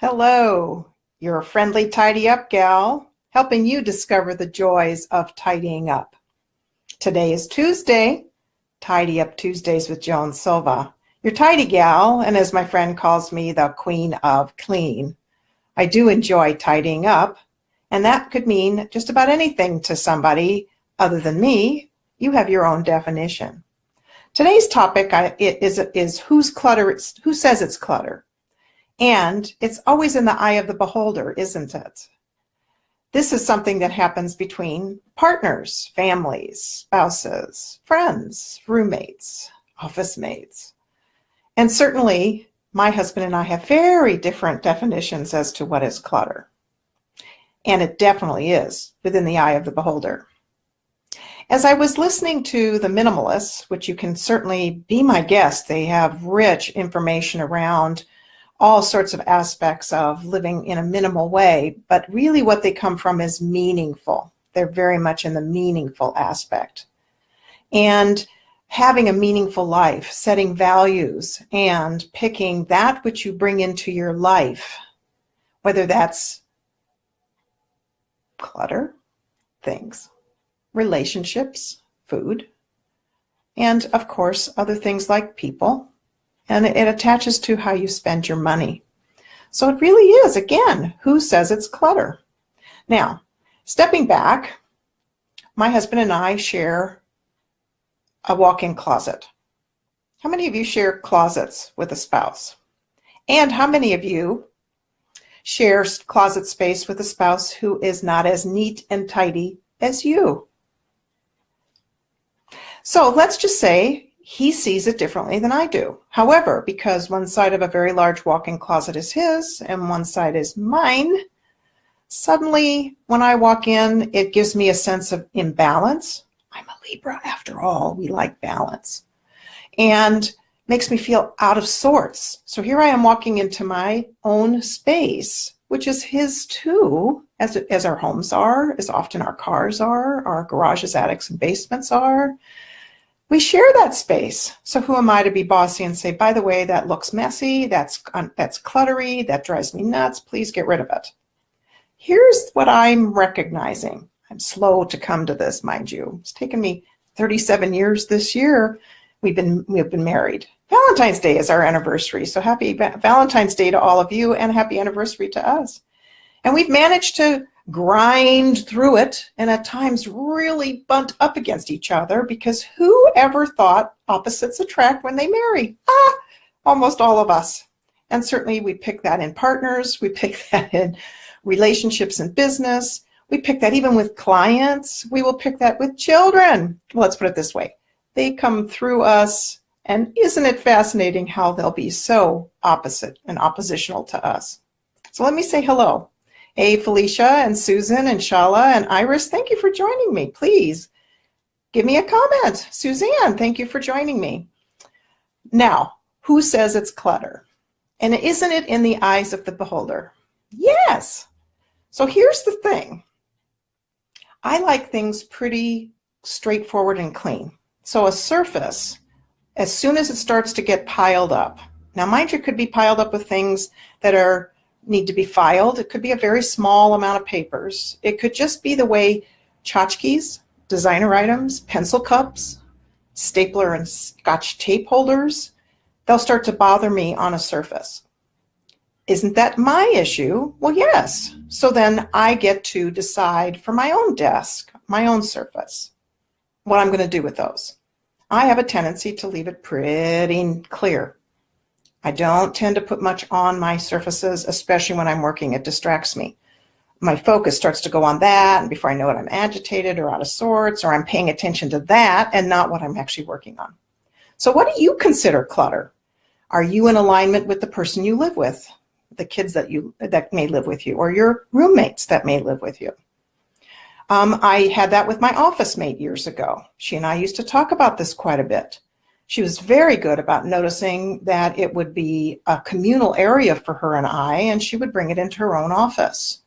Hello, you're a friendly tidy up gal, helping you discover the joys of tidying up. Today is Tuesday, Tidy Up Tuesdays with Joan Silva, your tidy gal, and as my friend calls me, the queen of clean. I do enjoy tidying up, and that could mean just about anything to somebody other than me. You have your own definition. Today's topic is whose clutter, who says it's clutter? And it's always in the eye of the beholder, isn't it? This is something that happens between partners, families, spouses, friends, roommates, office mates. And certainly, my husband and I have very different definitions as to what is clutter. And it definitely is within the eye of the beholder. As I was listening to the minimalists, which you can certainly be my guest, they have rich information around all sorts of aspects of living in a minimal way, but really what they come from is meaningful. They're very much in the meaningful aspect. And having a meaningful life, setting values, and picking that which you bring into your life, whether that's clutter, things, relationships, food, and of course, other things like people. And it attaches to how you spend your money. So it really is, again, who says it's clutter? Now, stepping back, my husband and I share a walk-in closet. How many of you share closets with a spouse? And how many of you share closet space with a spouse who is not as neat and tidy as you? So let's just say he sees it differently than I do. However, because one side of a very large walk-in closet is his and one side is mine, suddenly when I walk in, it gives me a sense of imbalance. I'm a Libra after all. We like balance. And makes me feel out of sorts. So here I am walking into my own space, which is his too, as our homes are, as often our cars are, our garages, attics, and basements are. We share that space. So who am I to be bossy and say, by the way, that looks messy, that's cluttery, that drives me nuts, please get rid of it. Here's what I'm recognizing. I'm slow to come to this, mind you. It's taken me 37 years this year. We've been married. Valentine's Day is our anniversary. So happy Valentine's Day to all of you and happy anniversary to us. And we've managed to grind through it and at times really bunt up against each other because who ever thought opposites attract when they marry? Almost all of us. And certainly we pick that in partners. We pick that in relationships and business. We pick that even with clients. We will pick that with children. Well, let's put it this way. They come through us, and isn't it fascinating how they'll be so opposite and oppositional to us? So let me say hello. Hey, Felicia and Susan and Shala and Iris, thank you for joining me. Please give me a comment. Suzanne, thank you for joining me. Now, who says it's clutter? And isn't it in the eyes of the beholder? Yes. So here's the thing. I like things pretty straightforward and clean. So a surface, as soon as it starts to get piled up, now mind you, it could be piled up with things that need to be filed. It could be a very small amount of papers. It could just be the way tchotchkes, designer items, pencil cups, stapler and scotch tape holders, they'll start to bother me on a surface. Isn't that my issue? Well, yes. So then I get to decide for my own desk, my own surface, what I'm going to do with those. I have a tendency to leave it pretty clear. I don't tend to put much on my surfaces, especially when I'm working. It distracts me. My focus starts to go on that, and before I know it, I'm agitated or out of sorts, or I'm paying attention to that and not what I'm actually working on. So what do you consider clutter? Are you in alignment with the person you live with, the kids that may live with you, or your roommates that may live with you? I had that with my office mate years ago. She and I used to talk about this quite a bit. She was very good about noticing that it would be a communal area for her and I, and she would bring it into her own office,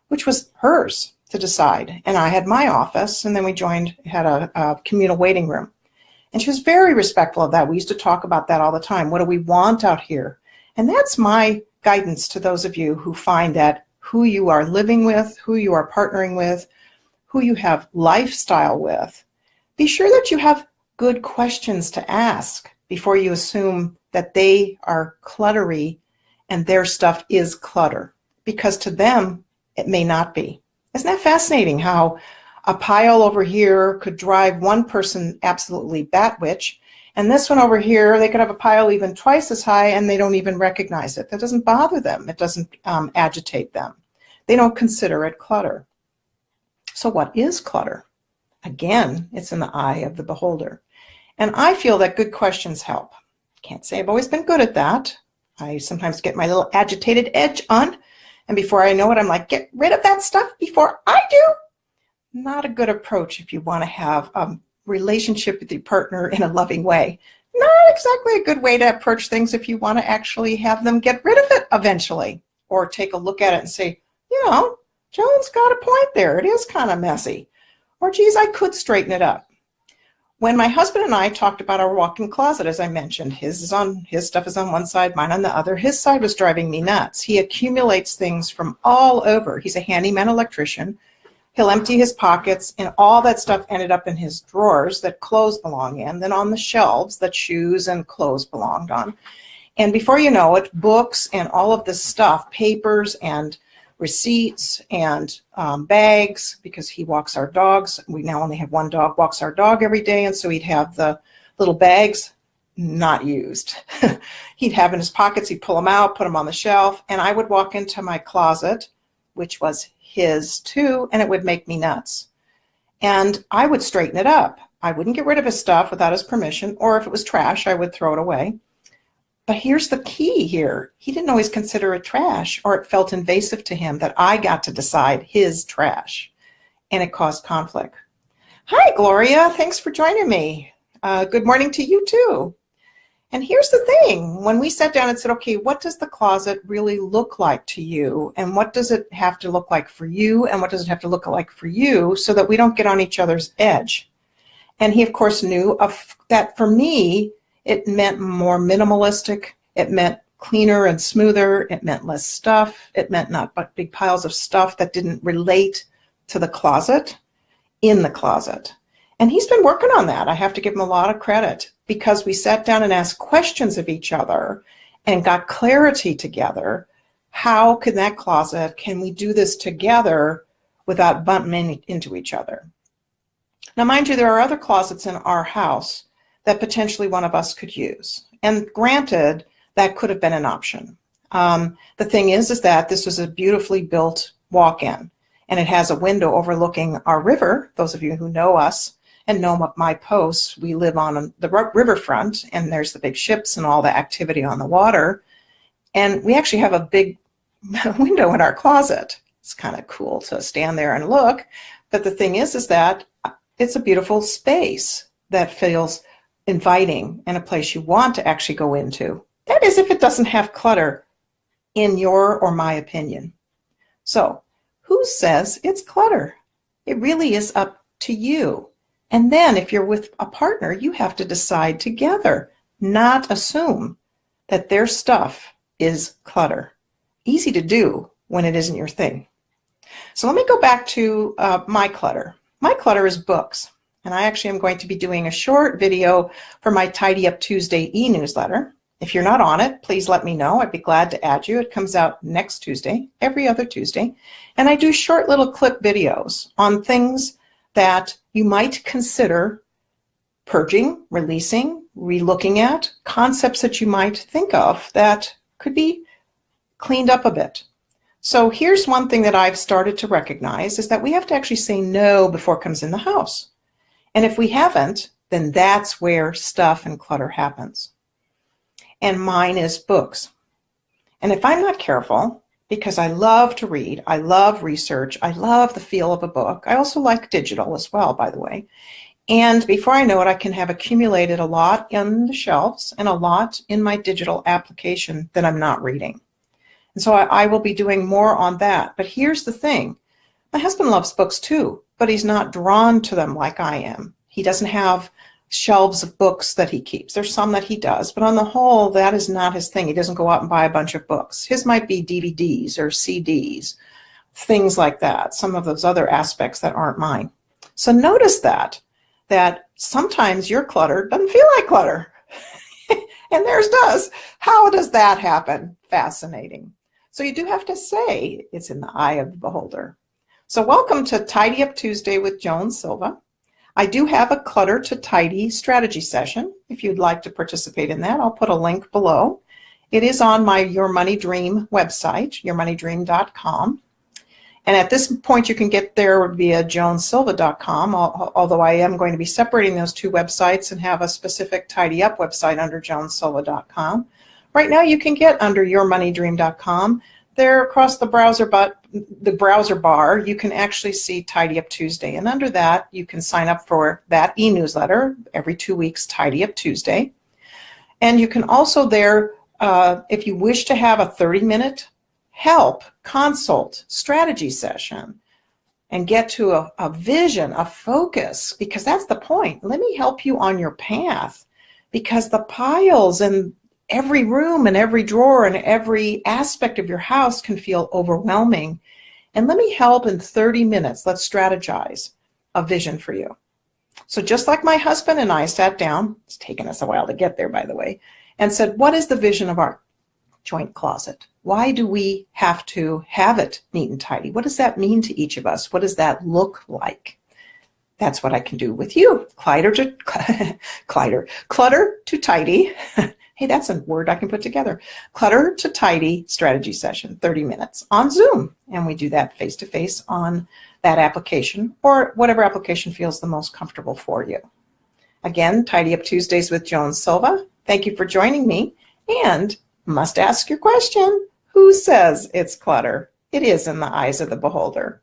which was hers to decide. And I had my office, and then we had a communal waiting room. And she was very respectful of that. We used to talk about that all the time. What do we want out here? And that's my guidance to those of you who find that who you are living with, who you are partnering with, who you have lifestyle with, be sure that you have good questions to ask before you assume that they are cluttery and their stuff is clutter, because to them, it may not be. Isn't that fascinating how a pile over here could drive one person absolutely batwitch, and this one over here, they could have a pile even twice as high and they don't even recognize it. That doesn't bother them. It doesn't agitate them. They don't consider it clutter. So what is clutter? Again, it's in the eye of the beholder. And I feel that good questions help. Can't say I've always been good at that. I sometimes get my little agitated edge on, and before I know it, I'm like, get rid of that stuff before I do. Not a good approach if you want to have a relationship with your partner in a loving way. Not exactly a good way to approach things if you want to actually have them get rid of it eventually, or take a look at it and say, you know, Joan's got a point there. It is kind of messy. Or, geez, I could straighten it up. When my husband and I talked about our walk-in closet, as I mentioned, his stuff is on one side, mine on the other. His side was driving me nuts. He accumulates things from all over. He's a handyman electrician. He'll empty his pockets, and all that stuff ended up in his drawers that clothes belong in, then on the shelves that shoes and clothes belonged on. And before you know it, books and all of this stuff, papers and receipts and bags, because he walks our dogs. We now only have one dog, walks our dog every day, and so he'd have the little bags not used. He'd have in his pockets, he'd pull them out, put them on the shelf, and I would walk into my closet, which was his too, and it would make me nuts. And I would straighten it up. I wouldn't get rid of his stuff without his permission, or if it was trash, I would throw it away. But here's the key here. He didn't always consider it trash, or it felt invasive to him that I got to decide his trash, and it caused conflict. Hi, Gloria. Thanks for joining me. Good morning to you too. And here's the thing. When we sat down and said, okay, what does the closet really look like to you? And what does it have to look like for you? And what does it have to look like for you, so that we don't get on each other's edge? And he, of course, knew that for me, it meant more minimalistic. It meant cleaner and smoother. It meant less stuff. It meant not but big piles of stuff that didn't relate to the closet in the closet. And he's been working on that. I have to give him a lot of credit, because we sat down and asked questions of each other and got clarity together. How can that closet, can we do this together without bumping into each other? Now, mind you, there are other closets in our house that potentially one of us could use. And granted, that could have been an option. The thing is that this was a beautifully built walk-in, and it has a window overlooking our river. Those of you who know us and know my posts, we live on the riverfront, and there's the big ships and all the activity on the water. And we actually have a big window in our closet. It's kind of cool to stand there and look. But the thing is that it's a beautiful space that feels inviting and a place you want to actually go into. That is, if it doesn't have clutter, in your or my opinion. So who says it's clutter? It really is up to you. And then if you're with a partner, you have to decide together, not assume that their stuff is clutter. Easy to do when it isn't your thing. So let me go back to my clutter. My clutter is books. And I actually am going to be doing a short video for my Tidy Up Tuesday e-newsletter. If you're not on it, please let me know. I'd be glad to add you. It comes out next Tuesday, every other Tuesday. And I do short little clip videos on things that you might consider purging, releasing, relooking at, concepts that you might think of that could be cleaned up a bit. So here's one thing that I've started to recognize, is that we have to actually say no before it comes in the house. And if we haven't, then that's where stuff and clutter happens. And mine is books. And if I'm not careful, because I love to read, I love research, I love the feel of a book. I also like digital as well, by the way. And before I know it, I can have accumulated a lot in the shelves and a lot in my digital application that I'm not reading. And so I will be doing more on that. But here's the thing. My husband loves books too, but he's not drawn to them like I am. He doesn't have shelves of books that he keeps. There's some that he does, but on the whole, that is not his thing. He doesn't go out and buy a bunch of books. His might be DVDs or CDs, things like that, some of those other aspects that aren't mine. So notice that sometimes your clutter doesn't feel like clutter, and theirs does. How does that happen? Fascinating. So you do have to say it's in the eye of the beholder. So welcome to Tidy Up Tuesday with Joan Silva. I do have a Clutter to Tidy strategy session. If you'd like to participate in that, I'll put a link below. It is on my Your Money Dream website, yourmoneydream.com. And at this point, you can get there via joansilva.com, although I am going to be separating those two websites and have a specific Tidy Up website under joansilva.com. Right now, you can get under yourmoneydream.com. There across the browser bar, you can actually see Tidy Up Tuesday. And under that, you can sign up for that e-newsletter every 2 weeks, Tidy Up Tuesday. And you can also there, if you wish to have a 30-minute help, consult, strategy session, and get to a vision, a focus, because that's the point. Let me help you on your path, because the piles and every room and every drawer and every aspect of your house can feel overwhelming. And let me help in 30 minutes. Let's strategize a vision for you. So just like my husband and I sat down, it's taken us a while to get there, by the way, and said, what is the vision of our joint closet? Why do we have to have it neat and tidy? What does that mean to each of us? What does that look like? That's what I can do with you. Clutter to tidy. Hey, that's a word I can put together. Clutter to Tidy strategy session, 30 minutes on Zoom. And we do that face-to-face on that application or whatever application feels the most comfortable for you. Again, Tidy Up Tuesdays with Joan Silva. Thank you for joining me. And must ask your question, who says it's clutter? It is in the eyes of the beholder.